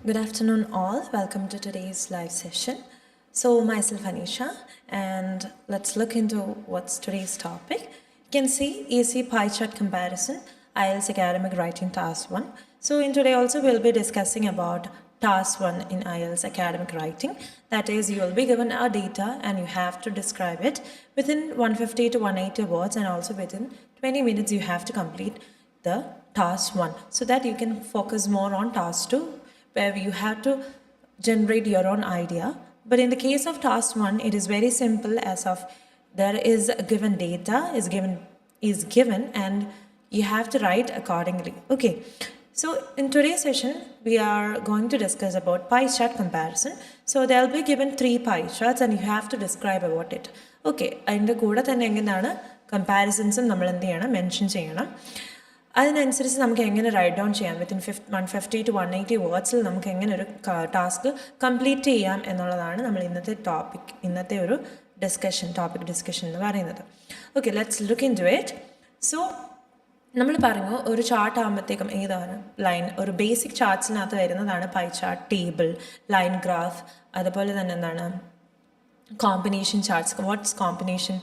Good afternoon all, welcome to today's live session. So myself Anisha, and let's look into what's today's topic. You can see EC pie chart comparison, IELTS Academic Writing Task 1. So in today also we'll be discussing about Task 1 in IELTS Academic Writing. That is, you will be given a data and you have to describe it within 150 to 180 words, and also within 20 minutes you have to complete the Task 1 so that you can focus more on Task 2, where you have to generate your own idea. But in the case of task 1, it is very simple, as of there is a given data is given and you have to write accordingly. Okay, so in today's session we are going to discuss about pie chart comparison. So they'll be given 3 pie charts and you have to describe about it. Okay, അതിൻ്റെ കൂടെ തന്നെ എങ്ങനെയാണ് കമ്പാരിസൺസും നമ്മൾ എന്ത് ചെയ്യണം, mention ചെയ്യണം. അതിനനുസരിച്ച് നമുക്ക് എങ്ങനെ റൈറ്റ് ഡൗൺ ചെയ്യാം വിത്തിൻ 150 to 180 വേർഡ്സിൽ നമുക്ക് എങ്ങനെ ഒരു ടാസ്ക് കംപ്ലീറ്റ് ചെയ്യാം എന്നുള്ളതാണ് നമ്മൾ ഇന്നത്തെ ഒരു ടോപ്പിക് ഡിസ്കഷൻ എന്ന് പറയുന്നത്. Okay, let's look into it. So നമ്മൾ പറഞ്ഞു ഒരു ചാർട്ട് ആകുമ്പോഴത്തേക്കും ഏതാണ് ലൈൻ, ഒരു ബേസിക് ചാർട്ട്സിനകത്ത് വരുന്നതാണ് pie chart, table, line graph, അതുപോലെ തന്നെ എന്താണ് combination charts. What's combination?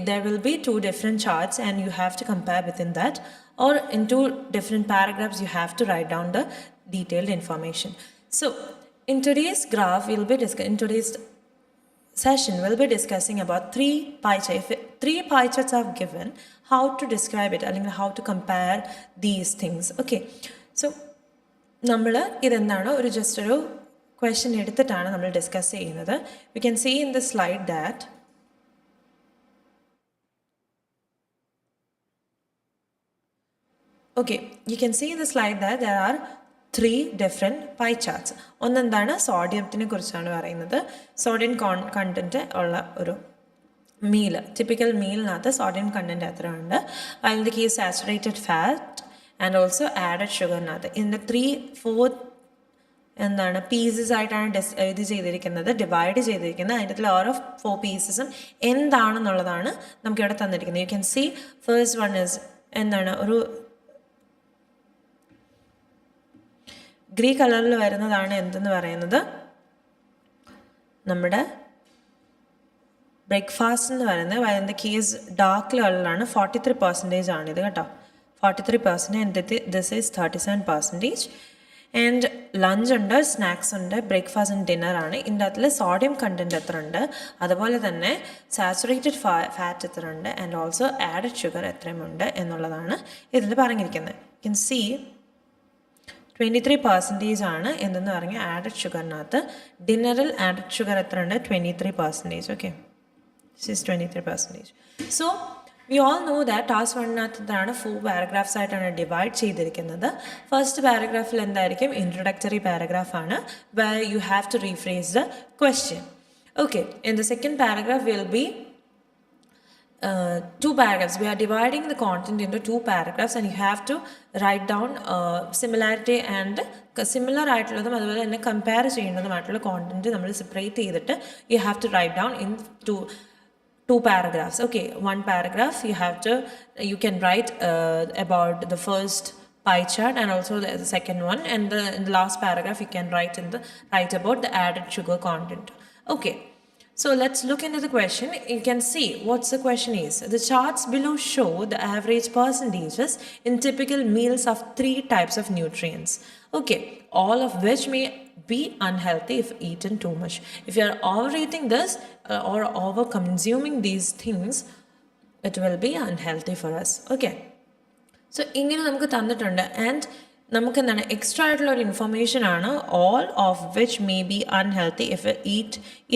There will be 2 different charts and you have to compare within that, or in 2 different paragraphs you have to write down the detailed information. So in today's graph in today's session we'll be discussing about 3 pie charts. If 3 pie charts are given, how to describe it, അല്ലെങ്കിൽ how to compare these things. Okay, so നമ്മൾ ഇതെന്താണ് ഒരു just ഒരു question എടുത്തിട്ടാണ് നമ്മൾ discuss ചെയ്യുന്നത്. We can see in the slide that okay, you can see in the slide that there are 3 different pie charts. ഒന്നെന്താണ് സോഡിയത്തിനെ കുറിച്ചാണ് പറയുന്നത്. സോഡിയം കണ്ടൻറ്റ് ഉള്ള ഒരു മീൽ, ടിപ്പിക്കൽ മീലിനകത്ത് സോഡിയം കണ്ടൻറ്റ് എത്ര ഉണ്ട്, അതിൻ്റെ case saturated fat and also added ഷുഗറിനകത്ത്. ഇതിൻ്റെ 3-4 എന്താണ് പീസസ് ആയിട്ടാണ് ഇത് ചെയ്തിരിക്കുന്നത്, ഡിവൈഡ് ചെയ്തിരിക്കുന്നത്. അതിൻ്റെ ഓരോ 4 പീസസും എന്താണെന്നുള്ളതാണ് നമുക്കിവിടെ തന്നിരിക്കുന്നത്. You can see first one is എന്താണ് ഒരു ഗ്രീൻ കളറിൽ വരുന്നതാണ് എന്തെന്ന് പറയുന്നത് നമ്മുടെ ബ്രേക്ക്ഫാസ്റ്റ് എന്ന് പറയുന്നത്. അതിൻ്റെ കേസ് ഡാർക്ക് കളറിലാണ്. 43% ആണിത് കേട്ടോ, 43%. And this is 37%. And lunch ഉണ്ട്, സ്നാക്സ് ഉണ്ട്, ബ്രേക്ക്ഫാസ്റ്റ് ആൻഡ് ഡിന്നറാണ്. ഇതിൻ്റെ അകത്തിൽ സോഡിയം കണ്ടൻറ്റ് എത്ര ഉണ്ട്, അതുപോലെ തന്നെ സാച്ചുറേറ്റഡ് ഫാറ്റ് എത്ര ഉണ്ട്, ആൻഡ് ഓൾസോ ആഡഡ് ഷുഗർ എത്രയുമുണ്ട് എന്നുള്ളതാണ് ഇതിൽ പറഞ്ഞിരിക്കുന്നത്. യു കെൻ സീ 23% ആണ് എന്തെന്ന് പറഞ്ഞാൽ ആഡഡ് ഷുഗറിനകത്ത്. ഡിന്നറിൽ ആഡഡ് ഷുഗർ എത്ര ഉണ്ട്, 23%. Okay, this is 23%. So we all know that task 1 4 paragraphs ആയിട്ടാണ് ഡിവൈഡ് ചെയ്തിരിക്കുന്നത്. ഫസ്റ്റ് പാരഗ്രാഫിൽ എന്തായിരിക്കും, ഇൻട്രൊഡക്ടറി പാരഗ്രാഫ് ആണ്, where you have to rephrase the question. Okay, in the second paragraph will be 2 paragraphs. We are dividing the content into 2 paragraphs and you have to write down similarity and similar ആയിട്ടുള്ളതും അതുപോലെ തന്നെ compare ചെയ്യുന്നതുമായിട്ടുള്ള content നമ്മൾ separate ചെയ്തിട്ട് you have to write down in 2 paragraphs. Okay, 1 paragraph you can write about the first pie chart and also the second one, and in the last paragraph you can write about the added sugar content. Okay, so let's look into the question. You can see what's the question is. The charts below show the average percentages in typical meals of 3 types of nutrients. Okay, all of which may be unhealthy if eaten too much. If you are overeating this or over consuming these things, it will be unhealthy for us. Okay, so ഇങ്ങനെ നമുക്ക് തന്നിട്ടുണ്ട്. And നമുക്ക് എന്താണ് extra ആയിട്ടുള്ള ഒരു information ആണ്, all of which may be unhealthy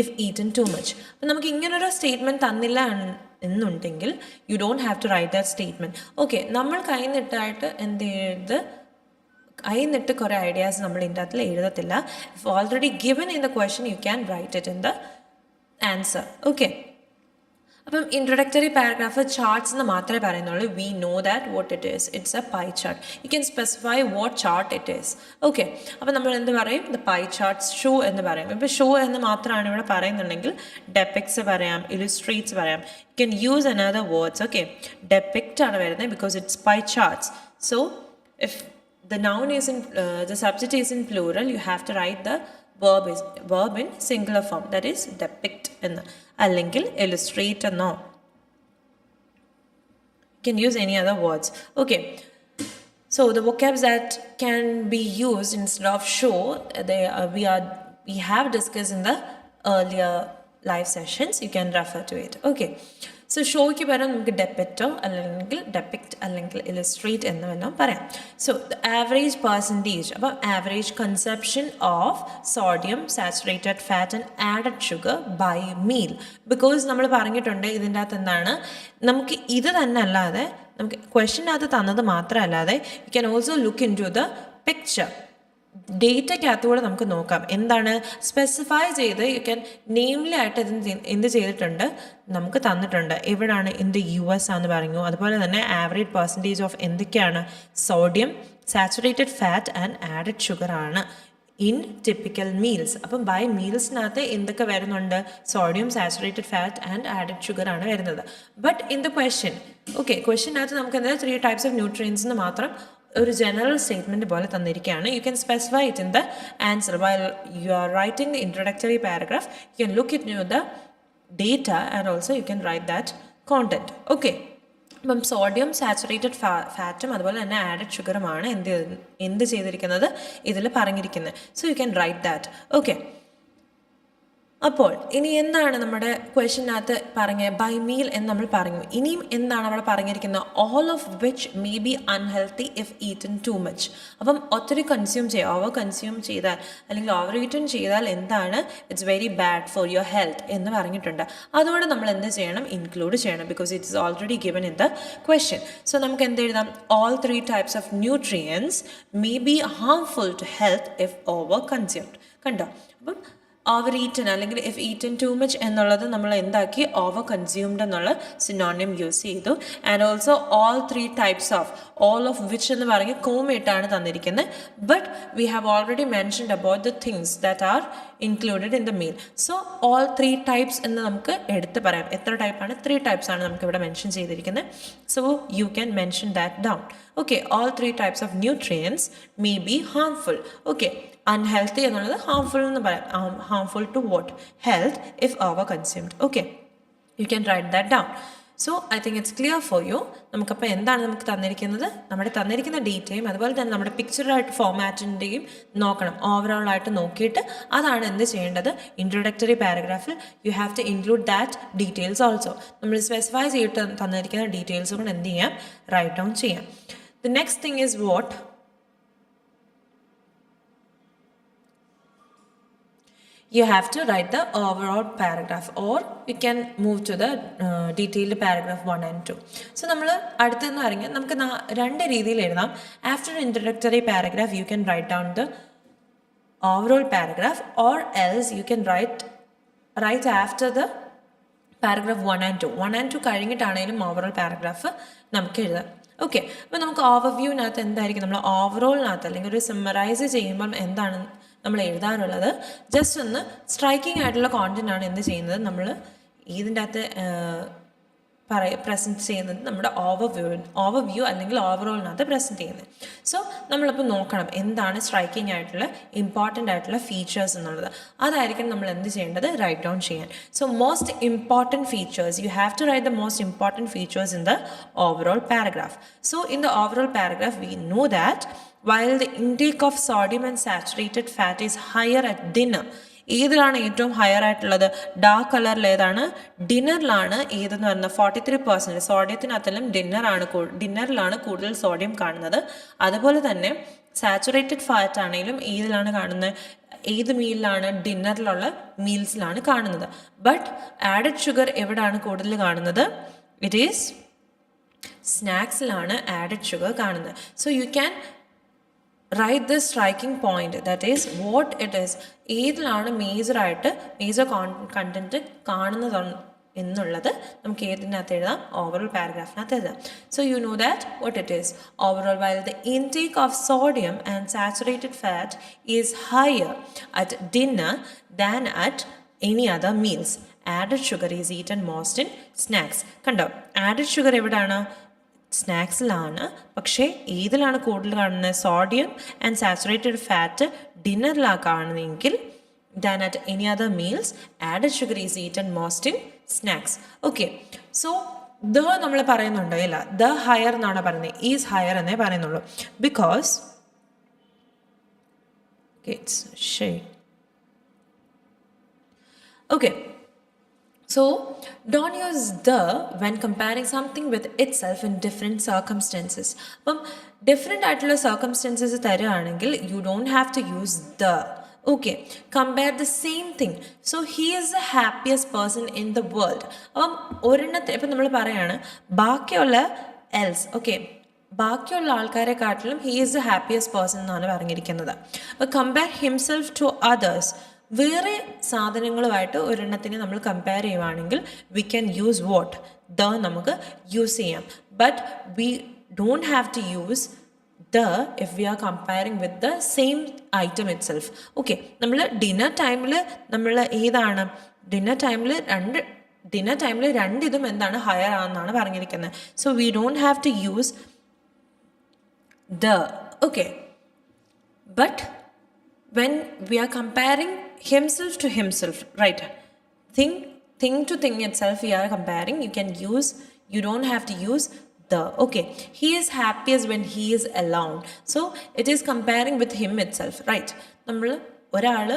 if eaten too much. അപ്പം നമുക്ക് ഇങ്ങനൊരു സ്റ്റേറ്റ്മെൻറ്റ് തന്നില്ല എന്നുണ്ടെങ്കിൽ you don't have to write that statement. Okay, നമ്മൾ കൈന്നിട്ടായിട്ട് എന്ത് ചെയ്ത് അതിന്നിട്ട് കുറേ ഐഡിയാസ് നമ്മൾ ഇതിൻ്റെ അകത്തിൽ എഴുതത്തില്ല. If already given in the question you can write it in the answer. Okay, അപ്പം ഇൻട്രൊഡക്ടറി പാരഗ്രാഫ് ചാർട്ട്സ് എന്ന് മാത്രമേ പറയുന്നുള്ളൂ. We know that what it is, it's a pie chart. You can specify what chart it is. Okay, അപ്പം നമ്മൾ എന്ത് പറയും, the pi charts show എന്ന് പറയും. ഇപ്പോൾ ഷോ എന്ന് മാത്രമാണ് ഇവിടെ പറയുന്നുണ്ടെങ്കിൽ ഡെപ്പിക്സ് പറയാം, ഇലുസ്ട്രേറ്റ്സ് പറയാം. You can use another words. Okay, depict ആണ് വരുന്നത് because it's pi charts. So if the noun is in the subject is in plural, you have to write the verb in singular form, that is depict എന്ന് അല്ലെങ്കിൽ illustrate എന്നോ. You can use any other words. Okay, so the vocabs that can be used instead of show, we have discussed in the earlier live sessions. You can refer to it. Okay, so ഷോയ്ക്ക് പകരം നമുക്ക് ഡെപ്പിക്റ്റോ അല്ലെങ്കിൽ depict അല്ലെങ്കിൽ illustrate എന്ന് വേണം പറയാം. So the average percentage, അപ്പം average consumption of sodium saturated fat and added sugar by meal. Because നമ്മൾ പറഞ്ഞിട്ടുണ്ട് ഇതിൻ്റെ അകത്ത് എന്താണ്, നമുക്ക് ഇത് തന്നെ അല്ലാതെ നമുക്ക് ക്വസ്റ്റ്യനകത്ത് തന്നത് മാത്രമല്ലാതെ you can also look into the picture. ഡേറ്റയ്ക്കകത്തൂടെ നമുക്ക് നോക്കാം എന്താണ് സ്പെസിഫൈ ചെയ്ത് യു ക്യാൻ നെയിംലി ആയിട്ട് എന്ത് ചെയ്തിട്ടുണ്ട് നമുക്ക് തന്നിട്ടുണ്ട്. എവിടാണ് ഇൻ ദ US ആണെന്ന് പറഞ്ഞു. അതുപോലെ തന്നെ ആവറേജ് പെർസെൻറ്റേജ് ഓഫ് എന്തൊക്കെയാണ് sodium saturated fat and added sugar ആണ് ഇൻ ടിപ്പിക്കൽ മീൽസ്. അപ്പം ബൈ മീൽസിനകത്ത് എന്തൊക്കെ വരുന്നുണ്ട്, sodium saturated fat and added sugar ആണ് വരുന്നത്. But in the question, okay, ക്വസ്റ്റ്യനകത്ത് നമുക്ക് എന്താ 3 types ഓഫ് ന്യൂട്രിയൻസ് എന്ന് മാത്രം ഒരു ജനറൽ സ്റ്റേറ്റ്മെൻറ്റ് പോലെ തന്നിരിക്കുകയാണ്. You can specify it in the answer while you are writing the introductory paragraph. You can look it the data and also you can write that content. Okay, അപ്പം sodium saturated ഫാറ്റും അതുപോലെ തന്നെ added ഷുഗറുമാണ് എന്ത് ചെയ്തിരിക്കുന്നത് ഇതിൽ പറഞ്ഞിരിക്കുന്നത്. So you can write that. Okay, അപ്പോൾ ഇനി എന്താണ് നമ്മുടെ ക്വസ്റ്റ്യനകത്ത് പറഞ്ഞ ബൈ മീൽ എന്ന് നമ്മൾ പറഞ്ഞു. ഇനിയും എന്താണ് അവിടെ പറഞ്ഞിരിക്കുന്നത്, all of which may be unhealthy if eaten too much. അപ്പം ഒത്തിരി കൺസ്യൂം ചെയ്യുക, ഓവർ കൺസ്യൂം ചെയ്താൽ അല്ലെങ്കിൽ ഓവർ ഈറ്റൻ ചെയ്താൽ എന്താണ് it's very bad for your health എന്ന് പറഞ്ഞിട്ടുണ്ട്. അതുകൊണ്ട് നമ്മൾ എന്ത് ചെയ്യണം, ഇൻക്ലൂഡ് ചെയ്യണം, because it is already given in the question. So നമുക്ക് എന്ത് എഴുതാം, all 3 types of nutrients may be harmful to health if over consumed. കണ്ടോ, അപ്പം ഓവർ ഈറ്റൻ അല്ലെങ്കിൽ ഇഫ് ഈറ്റൻ ടു മച്ച് എന്നുള്ളത് നമ്മൾ എന്താക്കി, ഓവർ കൺസ്യൂംഡ് എന്നുള്ള സിനോണിം യൂസ് ചെയ്തു. And also all 3 types of, all of which എന്ന് പറഞ്ഞ് കോമയിട്ടാണ് തന്നിരിക്കുന്നത്. But we have already mentioned about the things that are included in the meal. So all 3 types എന്ന് നമുക്ക് എടുത്ത് പറയാം. എത്ര ടൈപ്പാണ്, 3 types ആണ് നമുക്ക് ഇവിടെ മെൻഷൻ ചെയ്തിരിക്കുന്നത്. So you can mention that down. Okay, all 3 types of nutrients may be harmful. Okay, unhealthy എന്നുള്ളത് ഹാർംഫുൾ എന്ന് പറയാം. Harmful to what, health if over consumed. Okay, you can write that down. So I think it's clear for you. നമുക്കപ്പോൾ എന്താണ് നമുക്ക് തന്നിരിക്കുന്നത്, നമ്മുടെ തന്നിരിക്കുന്ന ഡേറ്റയും അതുപോലെ തന്നെ നമ്മുടെ പിക്ചറായിട്ട് ഫോമാറ്റിൻ്റെയും നോക്കണം. ഓവറോൾ ആയിട്ട് നോക്കിയിട്ട് അതാണ് എന്ത് ചെയ്യേണ്ടത്, ഇൻട്രൊഡക്ടറി പാരഗ്രാഫിൽ you have to include that details also. നമ്മൾ സ്പെസിഫൈ ചെയ്തിട്ട് തന്നിരിക്കുന്ന ഡീറ്റെയിൽസ് കൊണ്ട് എന്ത് ചെയ്യാം, റൈറ്റ് ഡൗൺ ചെയ്യാം. The next thing is what, you have to write the overall paragraph or you can move to the detailed paragraph 1 and 2. So നമ്മൾ അടുത്തെന്ന് പറഞ്ഞാൽ നമുക്ക് 2 രീതിയിൽ എഴുതാം. After introductory paragraph you can write down the overall paragraph or else you can write after the paragraph 1 and 2. 1 and 2 കഴിഞ്ഞിട്ടാണെങ്കിലും overall paragraph നമുക്ക് എഴുതാം. Okay, അപ്പോൾ നമുക്ക് ഓവർവ്യൂവിനകത്ത് എന്തായിരിക്കും, നമ്മൾ ഓവറോളിനകത്ത് അല്ലെങ്കിൽ ഒരു സമ്മറൈസ് ചെയ്യുമ്പം എന്താണ് നമ്മൾ എഴുതാറുള്ളത്, ജസ്റ്റ് ഒന്ന് സ്ട്രൈക്കിംഗ് ആയിട്ടുള്ള കോണ്ടന്റ് ആണ് എന്ത് ചെയ്യുന്നത്, നമ്മൾ ഇതിൻ്റെ അകത്ത് പ്രസൻറ്റ് ചെയ്യുന്നത് നമ്മുടെ ഓവർവ്യൂ അല്ലെങ്കിൽ ഓവറോളിനകത്ത് പ്രസൻറ്റ് ചെയ്യുന്നത്. സോ നമ്മളിപ്പോൾ നോക്കണം എന്താണ് സ്ട്രൈക്കിംഗ് ആയിട്ടുള്ള ഇമ്പോർട്ടൻ്റ് ആയിട്ടുള്ള ഫീച്ചേഴ്സ് എന്നുള്ളത്. അതായിരിക്കും നമ്മൾ എന്ത് ചെയ്യേണ്ടത്, റൈറ്റ് ഡൗൺ ചെയ്യാൻ. So most important features, you have to write the most important features in the overall paragraph. So in the overall paragraph we know that while the intake of sodium and saturated fat is higher at dinner, ഏതിലാണ് ഏറ്റവും higher ആയിട്ടുള്ളത്, dark കളറിൽ ഏതാണ്, ഡിന്നറിലാണ്. ഏതെന്ന് പറഞ്ഞാൽ 43%. സോഡിയത്തിനകത്തെല്ലാം ഡിന്നറിലാണ് കൂടുതൽ sodium കാണുന്നത്. അതുപോലെ തന്നെ സാച്ചുറേറ്റഡ് ഫാറ്റ് ആണെങ്കിലും ഏതിലാണ് കാണുന്നത്, ഏത് മീലിലാണ്, ഡിന്നറിലുള്ള മീൽസിലാണ് കാണുന്നത്. ബട്ട് ആഡഡ് ഷുഗർ എവിടെയാണ് കൂടുതൽ കാണുന്നത്, ഇറ്റ് ഈസ് സ്നാക്സിലാണ് ആഡഡ് ഷുഗർ കാണുന്നത്. So you can write the striking point, that is what it is, ഏതിലാണ് മേജർ കണ്ടന്റ് കാണുന്നത് എന്നുള്ളത് നമുക്ക് ഏതിനകത്ത് എഴുതാം, ഓവറോൾ പാരഗ്രാഫിനകത്ത് എഴുതാം. So you know that what it is. Overall while the intake of sodium and saturated fat is higher at dinner than at any other meals. Added sugar is eaten most in snacks. കണ്ടോ, added sugar എവിടെയാണ്, സ്നാക്സിലാണ്. പക്ഷേ ഏതിലാണ് കൂടുതൽ കാണുന്നത്? Sodium and saturated fat ഡിന്നറിലാണ് കാണുന്നതെങ്കിൽ than at any other meals, added sugar is eaten most in snacks. Okay, so the നമ്മൾ പറയുന്നുണ്ടോ? ഇല്ല, the higher എന്നാണ് പറയുന്നത്, is higher എന്നേ പറയുന്നുള്ളൂ. Because it's shade. Okay, so don't use the when comparing something with itself in different circumstances. അപ്പം different ആയിട്ടുള്ള circumstances തരുകയാണെങ്കിൽ you don't have to use the. Okay, compare the same thing. So he is the happiest person in the world. അപ്പം ഒരെണ്ണത്തിൽ ഇപ്പം നമ്മൾ പറയാണ് ബാക്കിയുള്ള else, okay, ബാക്കിയുള്ള ആൾക്കാരെക്കാട്ടിലും he is the happiest person എന്നാണ് പറഞ്ഞിരിക്കുന്നത്. അപ്പോൾ കമ്പയർ ഹിംസെൽഫ് ടു അതേഴ്സ്, വേറെ സാധനങ്ങളുമായിട്ട് ഒരെണ്ണത്തിനെ നമ്മൾ കമ്പയർ ചെയ്യുവാണെങ്കിൽ we can use what? The നമുക്ക് യൂസ് ചെയ്യാം. But we don't have to use if we are comparing with the same item itself. Okay, നമ്മൾ dinner ടൈമിൽ നമ്മൾ ഏതാണ് ഡിന്നർ ടൈമിൽ രണ്ടിതും എന്താണ്? ഹയർ ആണെന്നാണ് പറഞ്ഞിരിക്കുന്നത്. So we don't have to use the. Okay, but when we are comparing himself to himself, right, thing to thing itself we are comparing, you don't have to use the. Okay, he is happiest when he is alone, so it is comparing with him itself, right? നമ്മൾ ഒരാൾ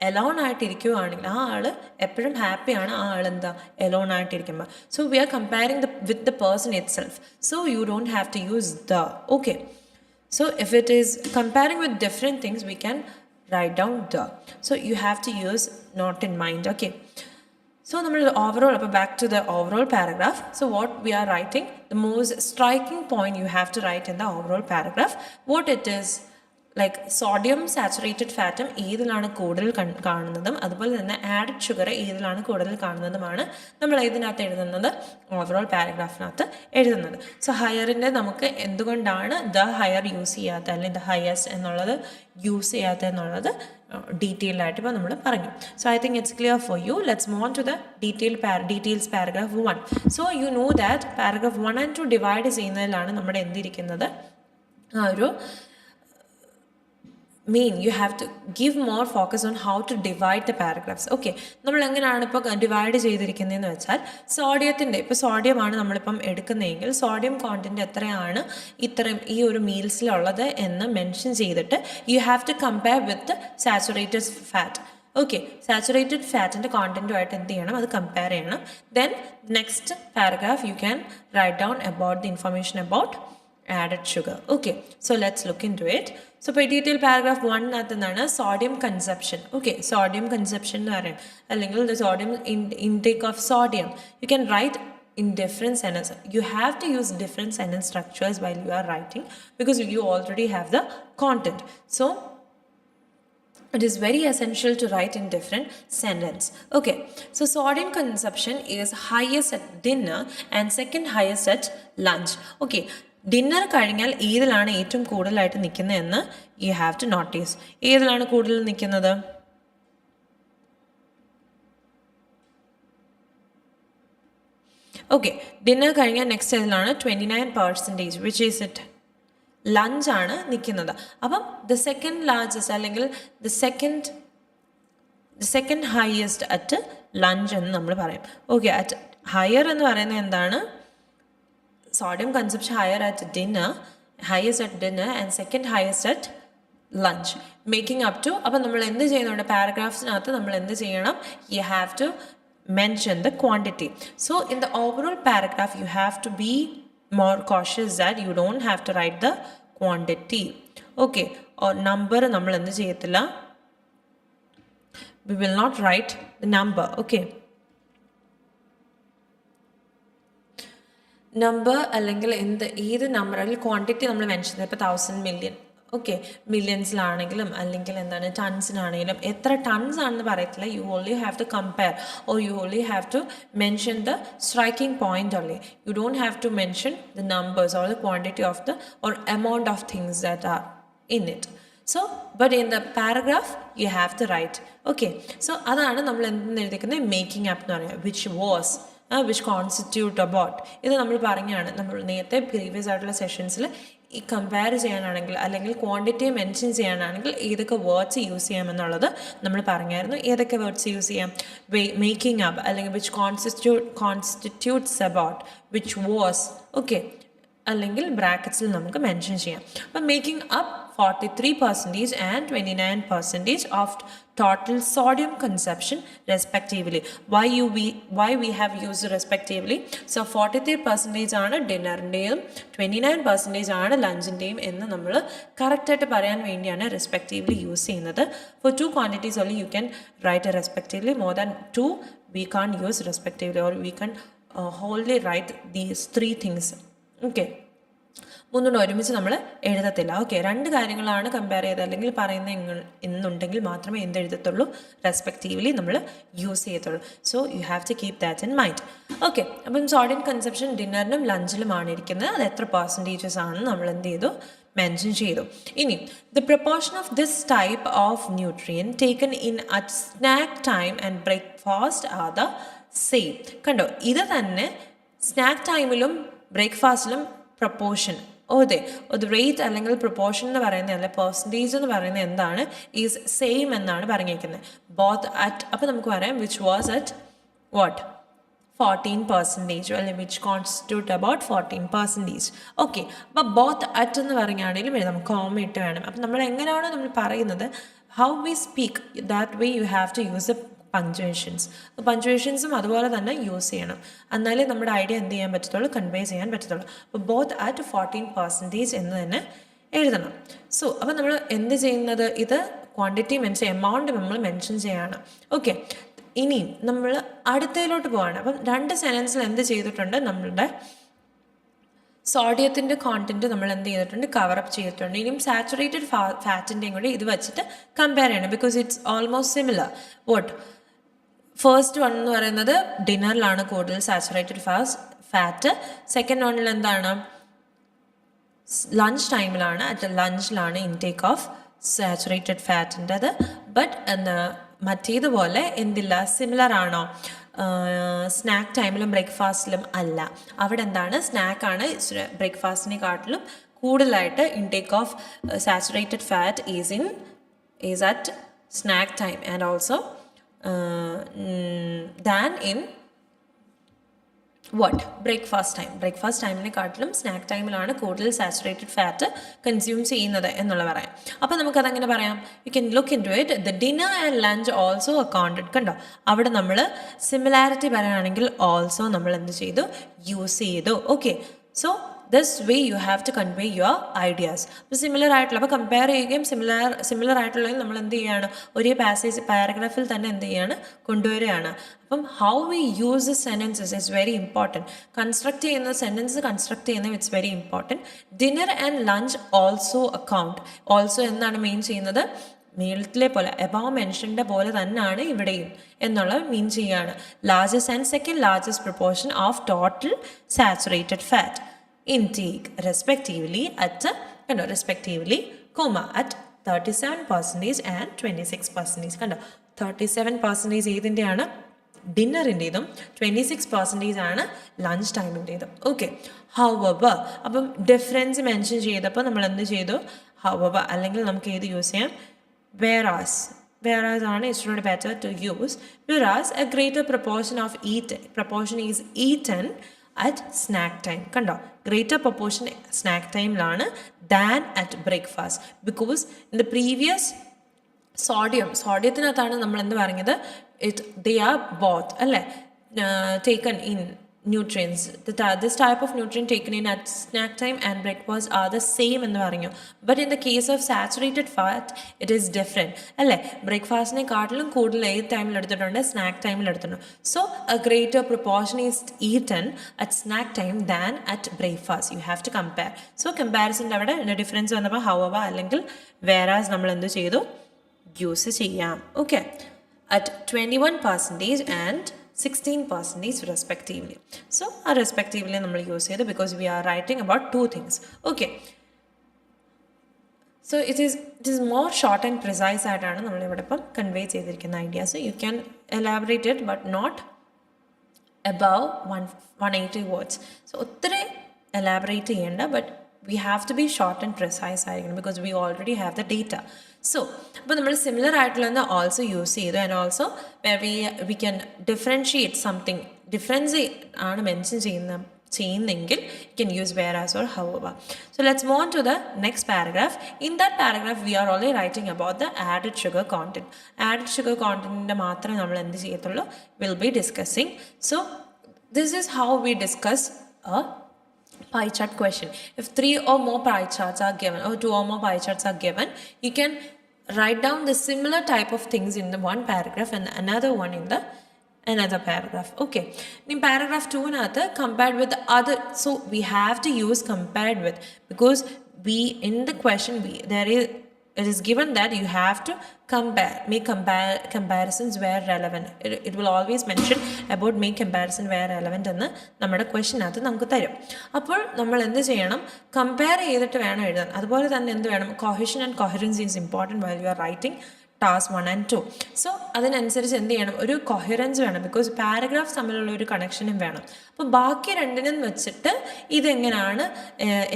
Elon ആയിട്ടിരിക്കുകയാണെങ്കിൽ ആ ആൾ എപ്പോഴും ഹാപ്പിയാണ്, ആ ആൾ എന്താ alone ആയിട്ടിരിക്കുമ്പോൾ. So we are comparing with the person itself, so you don't have to use the. Okay, so if it is comparing with different things we can write down the. So you have to use not in mind. Okay, so overall, back to the overall paragraph. So what we are writing, the most striking point you have to write in the overall paragraph, what it is, like sodium saturated fatum ഏതിലാണ് കൂടുതൽ കാണുന്നതും അതുപോലെ തന്നെ added sugar ഏതിലാണ് കൂടുതൽ കാണുന്നതുമാണ് നമ്മൾ ഇതിനകത്ത് എഴുതുന്നത്, ഓവറോൾ പാരഗ്രാഫിനകത്ത് എഴുതുന്നത്. സോ ഹയറിൻ്റെ നമുക്ക് എന്തുകൊണ്ടാണ് ദ ഹയർ യൂസ് ചെയ്യാത്ത അല്ലെങ്കിൽ ദ ഹയസ്റ്റ് എന്നുള്ളത് യൂസ് ചെയ്യാത്ത എന്നുള്ളത് ഡീറ്റെയിൽഡ് ആയിട്ട് ഇപ്പോൾ നമ്മൾ പറഞ്ഞു. So I think it's clear for you. Let's move on to the details paragraph 1. So you know that paragraph 1 and 2 divide ചെയ്യുന്നതിലാണ് നമ്മുടെ എന്തിരിക്കുന്നത്, ആ ഒരു you have to give more focus on how to divide the paragraphs. Okay, നമ്മൾ എങ്ങനെയാണ് ഇപ്പോൾ divide ചെയ്തിരിക്കുന്നതെന്ന് വെച്ചാൽ സോഡിയത്തിൻ്റെ, ഇപ്പോൾ സോഡിയമാണ് നമ്മളിപ്പം എടുക്കുന്നതെങ്കിൽ സോഡിയം കോണ്ടൻറ്റ് എത്രയാണ് ഇത്രയും ഈ ഒരു മീൽസിലുള്ളത് എന്ന് മെൻഷൻ ചെയ്തിട്ട് you have to compare with saturated fat. Okay, saturated ഫാറ്റിൻ്റെ കോണ്ടൻറ്റുമായിട്ട് എന്ത് ചെയ്യണം, അത് കമ്പയർ ചെയ്യണം. Then next paragraph you can write down about the information about added sugar. Okay, so let's look into it. So by detail paragraph 1 nathanana sodium consumption. Okay, sodium consumption nu parayam allengil the sodium intake of sodium you can write in different sentences. You have to use different sentence structures while you are writing because you already have the content. So it is very essential to write in different sentence. Okay, so sodium consumption is highest at dinner and second highest at lunch. Okay, dinner കഴിഞ്ഞാൽ ഏതിലാണ് ഏറ്റവും കൂടുതലായിട്ട് നിൽക്കുന്നതെന്ന് U have to notice. ഏതിലാണ് കൂടുതൽ നിൽക്കുന്നത്? Okay, dinner കഴിഞ്ഞാൽ next ഏതിലാണ്? 29%, വിച്ച് ഈസ് ഇറ്റ് ലഞ്ചാണ് നിൽക്കുന്നത്. അപ്പം ദ സെക്കൻഡ് ലാർജസ്റ്റ് അല്ലെങ്കിൽ the second highest at lunch എന്ന് നമ്മൾ പറയും. ഓക്കെ, അറ്റ് ഹയർ എന്ന് പറയുന്നത് എന്താണ്? sodium consumption higher at dinner, highest at dinner and second highest at lunch, making up to. അപ്പോൾ നമ്മൾ എന്ത് ചെയ്യുന്നുണ്ട് പാരഗ്രാഫ്സിനകത്ത് നമ്മൾ എന്ത് ചെയ്യണം? you have to mention the quantity. So in the overall paragraph you have to be more cautious that you don't have to write the quantity. Okay, or number നമ്മൾ എന്ത് ചെയ്യത്തില്ല, we will not write the number. Okay, number അല്ലെങ്കിൽ ഏത് number അല്ലെങ്കിൽ quantity നമ്മൾ mention ചെയ്ത് ഇപ്പോൾ 1000 million, okay, മില്യൺസിലാണെങ്കിലും അല്ലെങ്കിൽ എന്താണ് ടൺസിനാണെങ്കിലും എത്ര ടൺസ് ആണെന്ന് പറയത്തില്ല. You only have to compare or you only have to mention the striking point only. You don't have to mention the numbers or the quantity of the or amount of things that are in it. So but in the paragraph you have to write. Okay, so അതാണ് നമ്മൾ എന്തെന്ന് എഴുതിക്കുന്നത് making up എന്ന് പറയുന്നത്. Which was which constitute about. ഇത് നമ്മൾ പറഞ്ഞാണ് നമ്മൾ നേരത്തെ പ്രീവിയസ് ആയിട്ടുള്ള സെഷൻസിൽ ഈ കമ്പയർ ചെയ്യാനാണെങ്കിൽ അല്ലെങ്കിൽ ക്വാണ്ടിറ്റി മെൻഷൻ ചെയ്യാനാണെങ്കിൽ ഏതൊക്കെ വേർഡ്സ് യൂസ് ചെയ്യാമെന്നുള്ളത് നമ്മൾ പറഞ്ഞായിരുന്നു. ഏതൊക്കെ വേർഡ്സ് യൂസ് ചെയ്യാം? മേക്കിംഗ് അപ്പ് അല്ലെങ്കിൽ which constitutes about, which was, okay, അല്ലെങ്കിൽ ബ്രാക്കറ്റ്സിൽ നമുക്ക് മെൻഷൻ ചെയ്യാം. അപ്പം making up 43% and 29% of total sodium consumption respectively. Why we have used respectively? So 43% ആണ് ഡിന്നറിൻ്റെയും 29% ആണ് ലഞ്ചിൻ്റെയും എന്ന് നമ്മൾ കറക്റ്റായിട്ട് പറയാൻ വേണ്ടിയാണ് റെസ്പെക്റ്റീവ്ലി യൂസ് ചെയ്യുന്നത്. For two quantities only you can write a respectively. More than two we can't use respectively, or we can wholly write these three things. Okay, മൂന്നുണ്ട് ഒരുമിച്ച് നമ്മൾ എഴുതത്തില്ല. ഓക്കെ, രണ്ട് കാര്യങ്ങളാണ് കമ്പയർ ചെയ്ത് അല്ലെങ്കിൽ പറയുന്ന എന്നുണ്ടെങ്കിൽ മാത്രമേ എന്ത് എഴുതത്തുള്ളൂ? റെസ്പെക്റ്റീവ്ലി നമ്മൾ യൂസ് ചെയ്യത്തുള്ളൂ. So you have to keep that in mind. Okay, അപ്പം സോഡിയം കൺസപ്ഷൻ ഡിന്നറിനും ലഞ്ചിലുമാണ് ഇരിക്കുന്നത്. അത് എത്ര പെർസെൻറ്റേജസ് ആണെന്ന് നമ്മൾ എന്ത് ചെയ്തു? മെൻഷൻ ചെയ്തു. ഇനി the proportion of this type of nutrient taken in at snack time and breakfast are the same. കണ്ടോ, ഇത് തന്നെ സ്നാക്ക് ടൈമിലും ബ്രേക്ക്ഫാസ്റ്റിലും പ്രപ്പോർഷൻ അതെ റേറ്റ് അല്ലെങ്കിൽ പ്രൊപ്പോർഷൻ എന്ന് പറയുന്നത് അല്ലെ പെർസെൻറ്റേജ് എന്ന് പറയുന്നത് എന്താണ്? ഈസ് സെയിം എന്നാണ് പറഞ്ഞിരിക്കുന്നത്. ബോത്ത് അറ്റ്, അപ്പോൾ നമുക്ക് പറയാം വിച്ച് വാസ് അറ്റ് വാട്ട് 14%, അല്ലെങ്കിൽ വിച്ച് കോൺസ്റ്റിറ്റ്യൂട്ട് അബൌട്ട് 14%. ഓക്കെ, അപ്പോൾ ബോത്ത് അറ്റ് എന്ന് പറയുകയാണെങ്കിലും നമുക്ക് കോമ ഇട്ട് വേണം. അപ്പം നമ്മൾ എങ്ങനെയാണോ നമ്മൾ പറയുന്നത്, how we speak that way you have to use a പഞ്ച്വേഷൻസും അതുപോലെ തന്നെ യൂസ് ചെയ്യണം. എന്നാലേ നമ്മുടെ ഐഡിയ എന്ത് ചെയ്യാൻ പറ്റത്തുള്ളൂ? കൺവേ ചെയ്യാൻ പറ്റത്തുള്ളൂ. അപ്പോൾ ബോത്ത് അറ്റ് 14% എന്ന് തന്നെ എഴുതണം. സോ അപ്പോൾ നമ്മൾ എന്ത് ചെയ്യുന്നത്? ഇത് ക്വാണ്ടിറ്റി മെൻഷൻ, എമൗണ്ട് നമ്മൾ മെൻഷൻ ചെയ്യാണ്. ഓക്കെ, ഇനി നമ്മൾ അടുത്തതിലോട്ട് പോവാണ്. അപ്പം രണ്ട് സെൻറ്റൻസിൽ എന്ത് ചെയ്തിട്ടുണ്ട്? നമ്മളുടെ സോഡിയത്തിൻ്റെ കോണ്ടൻറ്റ് നമ്മൾ എന്ത് ചെയ്തിട്ടുണ്ട്? കവറപ്പ് ചെയ്തിട്ടുണ്ട്. ഇനിയും സാച്ചുറേറ്റഡ് ഫാറ്റിൻ്റെയും കൂടി ഇത് വെച്ചിട്ട് കമ്പയർ ചെയ്യണം. Because it's almost similar. Vote first one എന്ന് പറയുന്നത് ഡിന്നറിലാണ് കൂടുതൽ സാച്ചുറേറ്റഡ് ഫാറ്റ്. സെക്കൻഡ് വണ്ണിൽ എന്താണ്? ലഞ്ച് ടൈമിലാണ്, അറ്റ് ലഞ്ചിലാണ് ഇൻടേക്ക് ഓഫ് സാച്ചുറേറ്റഡ് ഫാറ്റിൻ്റെത്. ബട്ട് മറ്റേതുപോലെ എന്തില്ല? സിമിലർ ആണോ? സ്നാക്ക് ടൈമിലും ബ്രേക്ക്ഫാസ്റ്റിലും അല്ല. അവിടെ എന്താണ്? സ്നാക്കാണ് ബ്രേക്ക്ഫാസ്റ്റിനെക്കാട്ടിലും കൂടുതലായിട്ട് intake of saturated fat is at snack time and also than in what? Breakfast time. Breakfast ടൈമിനെക്കാട്ടിലും സ്നാക്ക് ടൈമിലാണ് കൂടുതൽ സാച്ചുറേറ്റഡ് ഫാറ്റ് കൺസ്യൂം ചെയ്യുന്നത് എന്നുള്ള പറയാം. അപ്പോൾ നമുക്കതങ്ങനെ പറയാം. You can look into it. The dinner and lunch also accounted. കണ്ടോ, അവിടെ നമ്മൾ സിമിലാരിറ്റി പറയുകയാണെങ്കിൽ ഓൾസോ നമ്മൾ എന്ത് ചെയ്തു? യൂസ് ചെയ്തു. Okay, so this way you have to convey your ideas. അപ്പോൾ സിമിലർ ആയിട്ടുള്ള, അപ്പോൾ കമ്പയർ ചെയ്യുകയും സിമിലർ ആയിട്ടുള്ളതിൽ നമ്മൾ എന്ത് ചെയ്യുകയാണ്? ഒരേ പാരഗ്രാഫിൽ തന്നെ എന്ത് ചെയ്യുകയാണ്? കൊണ്ടുവരികയാണ്. അപ്പം how we use the sentences is very important. Construct ചെയ്യുന്ന സെൻറ്റൻസ് കൺസ്ട്രക്ട് ചെയ്യുന്നത് it's very important. Dinner and lunch also account. Also എന്താണ് മെയിൻ ചെയ്യുന്നത്? മേളത്തിലെ പോലെ എബവ് മെൻഷൻ്റെ പോലെ തന്നെയാണ് ഇവിടെയും എന്നുള്ള മീൻ ചെയ്യുകയാണ്. Largest and second largest proportion of total saturated fat intake respectively at respectively comma at 37% and 26%. കണ്ടോ, 37% ഏതിൻ്റെയാണ്? ഡിന്നറിൻ്റെതും 26% ആണ് ലഞ്ച് ടൈമിൻ്റെതും. ഓക്കെ, ഹൗവർ അപ്പം ഡിഫറൻസ് മെൻഷൻ ചെയ്തപ്പോൾ നമ്മൾ എന്ത് ചെയ്തു? ഹൗവർ അല്ലെങ്കിൽ നമുക്ക് ഏത് യൂസ് ചെയ്യാം? whereas ആണ് it's better to use. whereas a greater proportion is eaten at snack time. കണ്ടോ, ഗ്രേറ്റർ പ്രൊപ്പോർഷൻ സ്നാക്ക് ടൈമിലാണ് than at breakfast. Because in the previous സോഡിയത്തിനകത്താണ് നമ്മൾ എന്ത് പറഞ്ഞത്? ദേ ആർ ബോത്ത് അല്ലേ taken in nutrients. This type of nutrient taken in at snack time and breakfast are the same എന്ന് പറഞ്ഞു. But in the case of saturated fat it is different അല്ലേ? ബ്രേക്ക്ഫാസ്റ്റിനെ കാട്ടിലും കൂടുതൽ ഏത് ടൈമിൽ എടുത്തിട്ടുണ്ട്? സ്നാക്ക് ടൈമിൽ എടുത്തിട്ടുണ്ട്. So a greater proportion is eaten at snack time than at breakfast. You have to compare. So comparison അവിടെ ഡിഫറൻസ് വന്നപ്പോൾ however അല്ലെങ്കിൽ whereas നമ്മൾ എന്ത് ചെയ്തു? യൂസ് ചെയ്യാം. Okay, at 21% and 16% respectively. So respectively നമ്മൾ യൂസ് ചെയ്തു because we are writing about two things. Okay, so it is more short and precise ആയിട്ടാണ് നമ്മളിവിടെ ഇപ്പം കൺവേ ചെയ്തിരിക്കുന്ന ideas. You can elaborate it but not above 180 words. So ഒത്തിരി elaborate ചെയ്യേണ്ട, but we have to be short and precise ആയിരിക്കണം because we already have the data. So അപ്പോൾ നമ്മൾ similar ആയിട്ടുള്ള ഓൾസോ യൂസ് ചെയ്തു, and also we can differentiate something, difference ആണ് mention ചെയ്യുന്നെങ്കിൽ you can use whereas or however. So let's move on to the next paragraph. In that paragraph we are only writing about the added sugar content. Added sugar content മാത്രമേ നമ്മൾ എന്ത് ചെയ്യത്തുള്ളൂ, will be discussing. So this is how we discuss a pie chart question. If 3 or more pie charts are given, or 2 or more pie charts are given, you can write down the similar type of things in the one paragraph and another one in the another paragraph. Okay, in paragraph 2 nathu compared with the other, so we have to use compared with, because we in the question it is given that you have to make comparisons where relevant. It will always mention about make comparison where relevant എന്ന് നമ്മുടെ ക്വസ്റ്റിനകത്ത് നമുക്ക് തരും. അപ്പോൾ നമ്മൾ എന്ത് ചെയ്യണം, compare ചെയ്തിട്ട് വേണം എഴുതാൻ. അതുപോലെ തന്നെ എന്ത് വേണം, cohesion and coherence is important while you are writing task 1 and 2. So അതിനനുസരിച്ച് എന്ത് ചെയ്യണം, ഒരു കൊഹറൻസ് വേണം, ബിക്കോസ് പാരഗ്രാഫ്സ് തമ്മിലുള്ള ഒരു കണക്ഷനും വേണം. അപ്പോൾ ബാക്കി രണ്ടിനും വെച്ചിട്ട് ഇതെങ്ങനെയാണ്,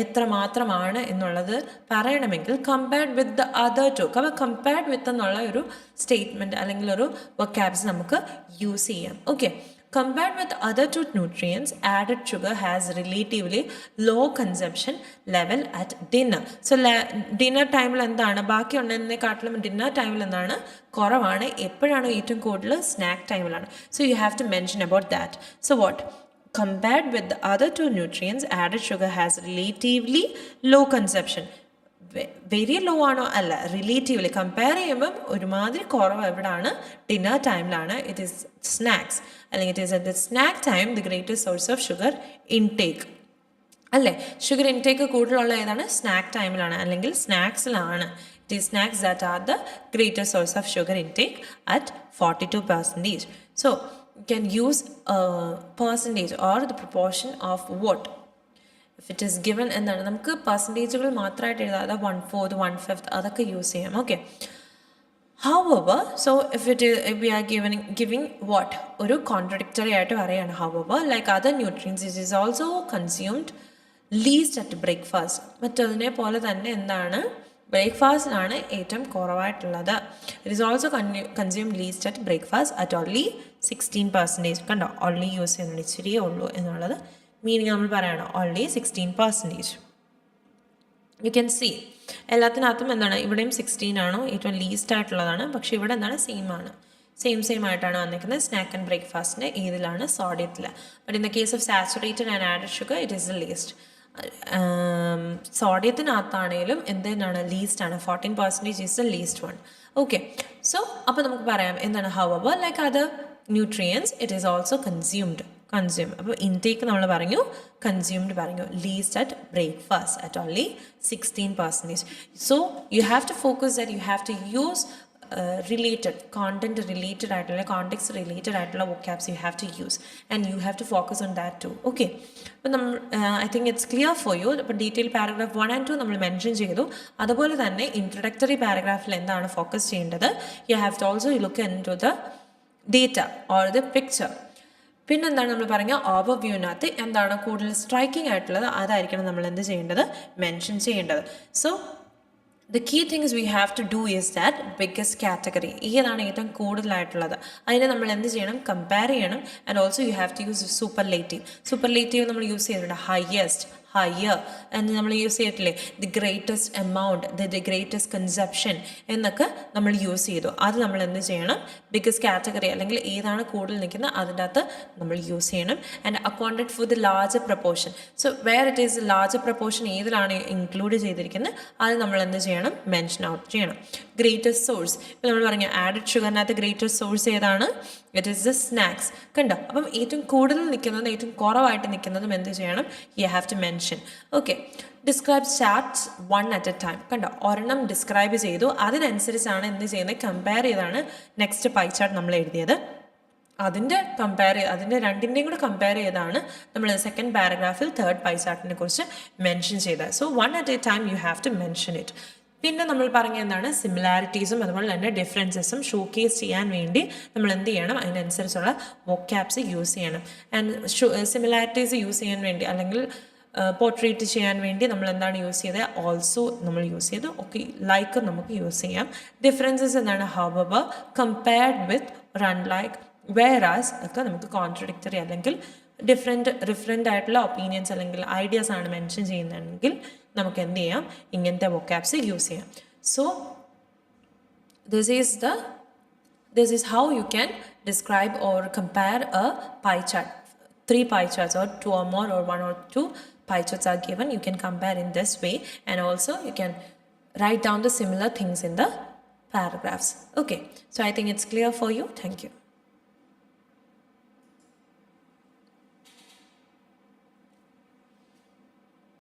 എത്ര മാത്രമാണ് എന്നുള്ളത് പറയണമെങ്കിൽ compared with the other two, compared with എന്നുള്ള ഒരു സ്റ്റേറ്റ്മെൻറ്റ് അല്ലെങ്കിൽ ഒരു വൊക്കാബ്സ് നമുക്ക് യൂസ് ചെയ്യാം. Okay, compared with other two nutrients, added sugar has relatively low consumption level at dinner. So dinner time എന്താണ്, ബാക്കി ഉള്ളതിനെക്കാട്ടിലും ഡിന്നർ ടൈമിൽ എന്താണ് കുറവാണ്. എപ്പോഴാണ് ഏറ്റവും കൂടുതൽ, സ്നാക്ക് ടൈമിലാണ്. So you have to mention about that. So what? Compared with the other two nutrients, added sugar has relatively low consumption. Very low ആണോ, അല്ല, റിലേറ്റീവ്ലി കമ്പയർ ചെയ്യുമ്പം ഒരുമാതിരി കുറവ് എവിടെയാണ്, ഡിന്നർ ടൈമിലാണ്. ഇറ്റ് ഈസ് സ്നാക്സ്, അല്ലെങ്കിൽ it is at the snack time the greatest source of sugar intake, അല്ലേ? Sugar intake കൂടുതലുള്ള ഏതാണ്, സ്നാക്ക് ടൈമിലാണ് അല്ലെങ്കിൽ സ്നാക്സിലാണ്. It is snacks that are the greatest source of sugar intake at 42%. So you can use percentage or the proportion of what. If it is given എന്താണ്, നമുക്ക് പെർസെൻറ്റേജുകൾ മാത്രമായിട്ട് എഴുതാം, അത് 1/4, 1/5 അതൊക്കെ യൂസ് ചെയ്യാം. Okay, however, so if we are giving what, ഒരു contradictory ആയിട്ട് പറയാണ്. however, like other nutrients, it is also consumed least at breakfast. മറ്റതിനെ പോലെ തന്നെ എന്താണ്, ബ്രേക്ക്ഫാസ്റ്റിലാണ് ഏറ്റവും കുറവായിട്ടുള്ളത്. It is also consumed least at breakfast at only 16%. കണ്ടോ, ഓൺലി യൂസ് ചെയ്യുന്നുണ്ട്, ഇച്ചിരിയേ ഉള്ളൂ എന്നുള്ളത് മീനിങ് നമ്മൾ പറയണം, ഓൺലി 16%. യു ക്യാൻ സീ എല്ലാത്തിനകത്തും എന്താണ്, ഇവിടെയും 16 ആണോ ഏറ്റവും ലീസ്റ്റ് ആയിട്ടുള്ളതാണ്, പക്ഷേ ഇവിടെ എന്താണ്, സെയിം ആയിട്ടാണ് വന്നിരിക്കുന്നത്. സ്നാക്ക് ആൻഡ് ബ്രേക്ക്ഫാസ്റ്റിൻ്റെ ഏതിലാണ്, സോഡിയത്തിൽ. But in the case of saturated and added sugar it is the least. സോഡിയത്തിനകത്താണെങ്കിലും എന്താണ്, ലീസ്റ്റ് ആണ്, 14% is the least one. Okay, so അപ്പോൾ നമുക്ക് പറയാം എന്താണ്, however, like other nutrients it is also consumed. അപ്പോൾ ഇൻടേക്ക് നമ്മൾ പറഞ്ഞു, കൺസ്യൂംഡ് പറഞ്ഞു, least at breakfast at only 16%. So you have to focus that you have to use related content related ആയിട്ടുള്ള context related ആയിട്ടുള്ള vocabs you have to use, and you have to focus on that too. Okay, അപ്പോൾ നമ്മൾ I think it's clear for you. അപ്പോൾ detail paragraph 1 and 2 നമ്മൾ mention ചെയ്തു. അതുപോലെ തന്നെ introductory പാരഗ്രാഫിൽ എന്താണ് ഫോക്കസ് ചെയ്യേണ്ടത്, you have to also look into the data or the picture. പിന്നെന്താണ് നമ്മൾ പറഞ്ഞ ഓവർവ്യൂവിനകത്ത് എന്താണ് കൂടുതൽ സ്ട്രൈക്കിംഗ് ആയിട്ടുള്ളത്, അതായിരിക്കണം നമ്മൾ എന്ത് ചെയ്യേണ്ടത്, മെൻഷൻ ചെയ്യേണ്ടത്. So the key things we have to do is that biggest category, ഏതാണ് ഏറ്റവും കൂടുതലായിട്ടുള്ളത്, അതിനെ നമ്മൾ എന്ത് ചെയ്യണം, കമ്പയർ ചെയ്യണം. And also you have to use superlative നമ്മൾ യൂസ് ചെയ്തിട്ടുണ്ട്, ഹയസ്റ്റ്, ഹയർ എന്ന് നമ്മൾ യൂസ് ചെയ്തിട്ടില്ലേ, the greatest amount, the greatest consumption എന്നൊക്കെ നമ്മൾ യൂസ് ചെയ്തു. അത് നമ്മൾ എന്ത് ചെയ്യണം, ബിഗ്ഗസ്റ്റ് കാറ്റഗറി അല്ലെങ്കിൽ ഏതാണ് കൂടുതൽ നിൽക്കുന്നത് അതിൻ്റെ അകത്ത് നമ്മൾ യൂസ് ചെയ്യണം. And accounted for the larger proportion, so where it is larger proportion ഏതിലാണ് ഇൻക്ലൂഡ് ചെയ്തിരിക്കുന്നത് അത് നമ്മൾ എന്ത് ചെയ്യണം, മെൻഷൻ ഔട്ട് ചെയ്യണം. ഗ്രേറ്റസ്റ്റ് സോഴ്സ്, ഇപ്പോൾ നമ്മൾ പറഞ്ഞു ആഡഡ് ഷുഗറിനകത്ത് ഗ്രേറ്റസ്റ്റ് സോഴ്സ് ഏതാണ്, ഇറ്റ് ഈസ് ദ സ്നാക്സ്. കണ്ടോ, അപ്പം ഏറ്റവും കൂടുതൽ നിൽക്കുന്നതും ഏറ്റവും കുറവായിട്ട് നിൽക്കുന്നതും എന്ത് ചെയ്യണം, you have to mention. Okay, describe charts 1 at a time. കണ്ടോ, ഒരെണ്ണം ഡിസ്ക്രൈബ് ചെയ്തു, അതിനനുസരിച്ചാണ് എന്ത് ചെയ്യുന്നത്, കമ്പയർ ചെയ്താണ് നെക്സ്റ്റ് പൈ ചാർട്ട് നമ്മൾ എഴുതിയത്. അതിൻ്റെ രണ്ടിൻ്റെയും കൂടെ കമ്പയർ ചെയ്താണ് നമ്മൾ സെക്കൻഡ് പാരഗ്രാഫിൽ തേർഡ് പൈ ചാർട്ടിനെ കുറിച്ച് മെൻഷൻ ചെയ്തത്. So 1 at a time you have to mention it. പിന്നെ നമ്മൾ പറഞ്ഞ എന്താണ് സിമിലാരിറ്റീസും അതുപോലെ തന്നെ ഡിഫറൻസസും ഷോക്കേസ് ചെയ്യാൻ വേണ്ടി നമ്മൾ എന്ത് ചെയ്യണം, അതിനനുസരിച്ചുള്ള വൊക്കാബ്സ് യൂസ് ചെയ്യണം. ആൻഡ് സിമിലാരിറ്റീസ് യൂസ് ചെയ്യാൻ വേണ്ടി അല്ലെങ്കിൽ പോർട്രേറ്റ് ചെയ്യാൻ വേണ്ടി നമ്മൾ എന്താണ് യൂസ് ചെയ്തത്, ഓൾസോ നമ്മൾ യൂസ് ചെയ്തു. ഓക്കെ, ലൈക്ക് നമുക്ക് യൂസ് ചെയ്യാം. ഡിഫറൻസസ് എന്താണ്, however, compared with, unlike, whereas ഒക്കെ നമുക്ക് കോൺട്രഡിക്ടറി അല്ലെങ്കിൽ ഡിഫറെൻ്റ് ആയിട്ടുള്ള ഒപ്പീനിയൻസ് അല്ലെങ്കിൽ ഐഡിയാസ് ആണ് മെൻഷൻ ചെയ്യുന്നതെങ്കിൽ നമുക്ക് എന്ത് ചെയ്യാം, ഇങ്ങനത്തെ വൊക്കാബ്സ് യൂസ് ചെയ്യാം. So this is how you can describe or compare a pie chart. 3 pie charts or 2 or more or 1 or 2 pie charts are given. You can compare in this way, and also you can write down the similar things in the paragraphs. Okay, so I think it's clear for you. Thank you.